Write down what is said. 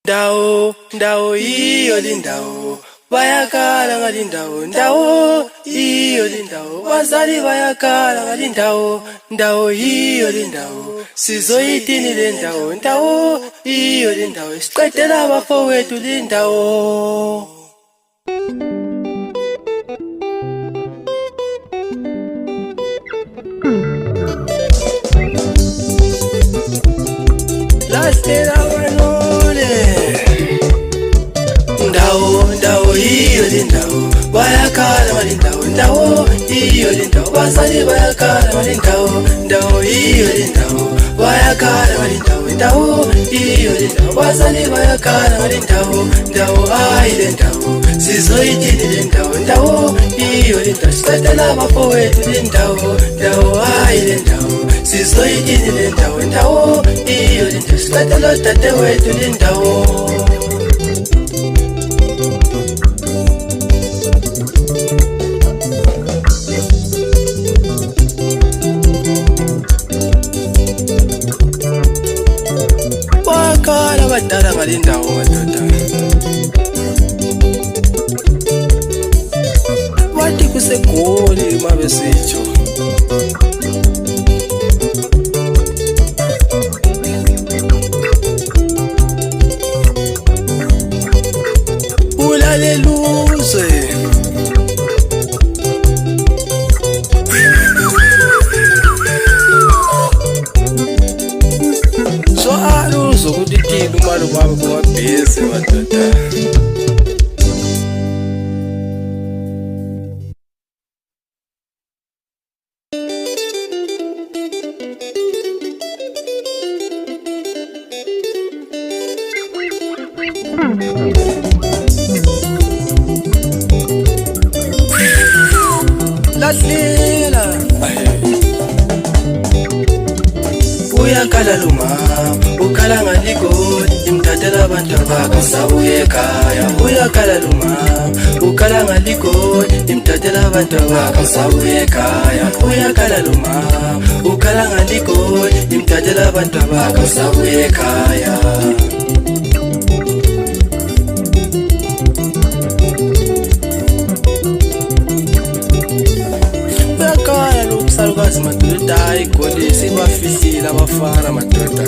Ndawo iyo lindawo bayakhala ngalindawo ndawo iyo lindawo bazali bayakhala ngalindawo iyo lindawo sizoyidini lendawo iyo lindawo siqedela abafowethu lindawo. Lasela wanole ndawo iyo lindawo bayakhala ngalindawo iyo lindawo bazali bayakhala ngalindawo iyo lindawo bayakhala ngalindawo iyo lindawo bazali bayakhala ngalindawo ayi lendawo sizoyidini lendawo iyo lindawo siqedela abafowethu lindawo ayi lendawo sizoyidini lendawo iyo lindawo siqedela dadewethu lindawo. Bakhala badala ngalindawo madoda wathi kusegoli mabesitsho ulaleluzwe so aluzokuthi tini umali kwabo kumabhesi madoda. Lasela uyakhala lumama ukhala ngaligoli imthathela abantu bakho sabuye ekhaya. Uyakhala lumama ukhala ngaligoli imthathela abantu bakho sabuye ekhaya. Uyakhala lumama ukhala ngaligoli imthathela abantu bakho sabuye ekhaya. Salukazi madoda igolisi bafihlile abafana madoda.